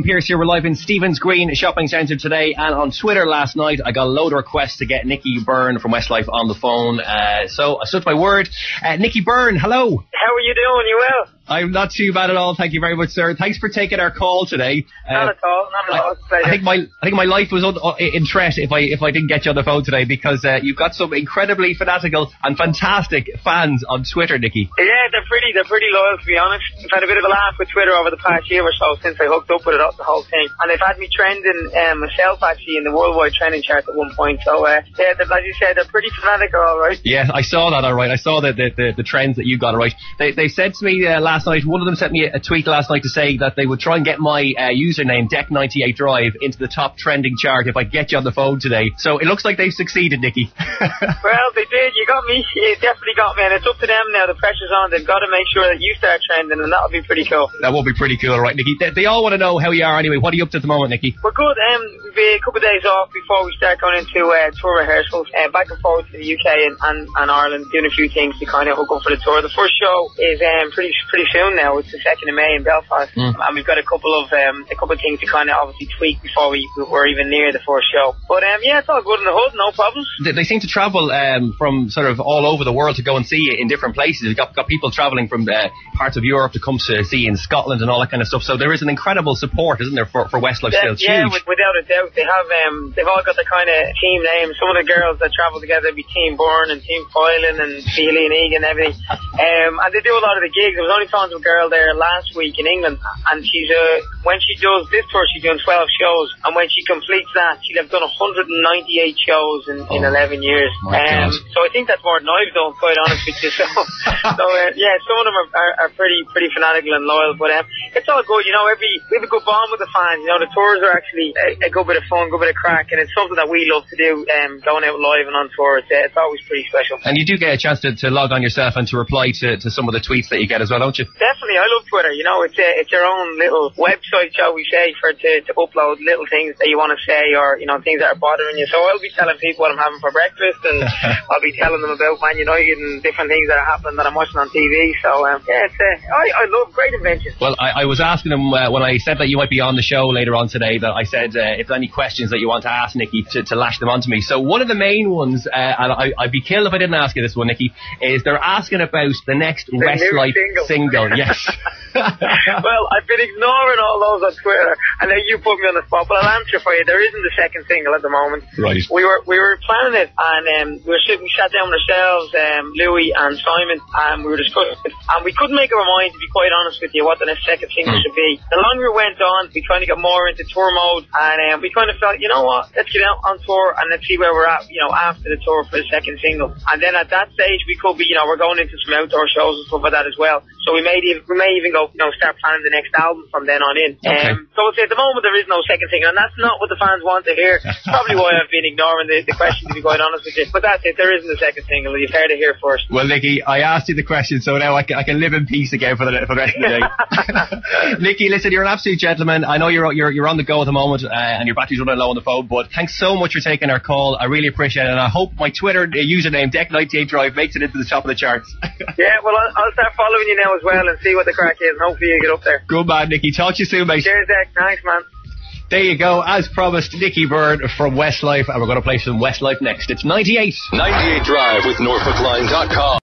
Pierce here. We're live in Stephen's Green Shopping Centre today, and on Twitter last night I got a load of requests to get Nicky Byrne from Westlife on the phone, so I stood my word. Nicky Byrne, hello. How are you doing? You well? I'm not too bad at all, thank you very much, sir. Thanks for taking our call today. Not at all. I think my life was in threat if I didn't get you on the phone today, because you've got some incredibly fanatical and fantastic fans on Twitter, Nicky. Yeah, they're pretty loyal, to be honest. I've had a bit of a laugh with Twitter over the past year or so since I hooked up with it, the whole thing, and they've had me trending myself actually in the worldwide trending chart at one point. So yeah, as you said, they're pretty fanatical, all right. Yeah, I saw that, all right. I saw the trends that you got, all right. They said to me last night, one of them sent me a tweet last night to say that they would try and get my username Deck98Drive into the top trending chart if I get you on the phone today. So it looks like they've succeeded, Nicky. Well, they did. You got me. You definitely got me, and it's up to them now. The pressure's on. They've got to make sure that you start trending, and that'll be pretty cool. That will be pretty cool, all right, Nicky. They all want to know how you are anyway. What are you up to at the moment, Nicky? We're good. We've a couple of days off before we start going into tour rehearsals, back and forth to the UK and Ireland, doing a few things to kind of hook up for the tour. The first show is pretty soon now. It's the 2nd of May in Belfast, and we've got a couple of things to kind of obviously tweak before we're even near the first show. But yeah, it's all good in the hood, no problems. They seem to travel from sort of all over the world to go and see you in different places. You've got people travelling from parts of Europe to come to see you in Scotland and all that kind of stuff. So there is an incredible support, isn't there, for Westlife still? Yeah, without a doubt. They have they've all got the kind of team names. Some of the girls that travel together be Team Byrne and Team Filan and Feehily and Egan and everything. And they do a lot of the gigs. I was only talking to a girl there last week in England, and she's when she does this tour, she's doing 12 shows, and when she completes that, she'll have done 198 shows in 11 years. So I think that's more than I've done, quite honest with you. So yeah, some of them are pretty fanatical and loyal, but it's all good. You know, we have a good bond with the fans. You know, the tours are actually a good bit of fun, good bit of crack, and it's something that we love to do. Going out live and on tour, it's always pretty special. And you do get a chance to log on yourself and to reply to some of the tweets that you get as well, don't you? Definitely, I love Twitter. You know, it's your own little website, shall we say, to upload little things that you want to say, or you know, things that are bothering you. So I'll be telling people what I'm having for breakfast, and I'll be telling them about Man United and different things that are happening that I'm watching on TV. So yeah, I love great inventions. Well, I was asking them when I said that you might be on the show later on today, that I said if there's any questions that you want to ask Nicky, to lash them onto me. So one of the main ones, and I'd be killed if I didn't ask you this one, Nicky, is they're asking about the next Westlife single. Yes. Well, I've been ignoring all those on Twitter, and then you put me on the spot, but I'll answer for you. There isn't a second single at the moment. Right. We were planning it, and we sat down with ourselves, Louis and Simon, and we were discussing it, and we couldn't make up our mind, to be quite honest with you, what the next second single should be. The longer it went on, we kind of got more into tour mode, and we kind of felt, you know what, let's get out on tour and let's see where we're at, you know, after the tour for the second single. And then at that stage, we could be, you know, we're going into some outdoor shows and stuff like that as well. So we may even go, you know, start planning the next album from then on in. Okay. So I'd say at the moment there is no second single, and that's not what the fans want to hear. Probably why I've been ignoring the question, to be quite honest with you. But that's it, there isn't a second single. You've heard it here first. Well, Nicky, I asked you the question, so now I can live in peace again for the rest of the day. Nicky, listen, you're an absolute gentleman. I know you're on the go at the moment, and your battery's running low on the phone, but thanks so much for taking our call. I really appreciate it, and I hope my Twitter username Deck98Drive makes it into the top of the charts. Yeah, well, I'll start following you now as well and see what the crack is, and hopefully you get up there. Good man, Nicky. Talk to you soon, mate. Cheers, Deck. Thanks, man. There you go, as promised, Nicky Byrne from Westlife, and we're going to play some Westlife next. It's 98. 98 Drive with NorfolkLine.com.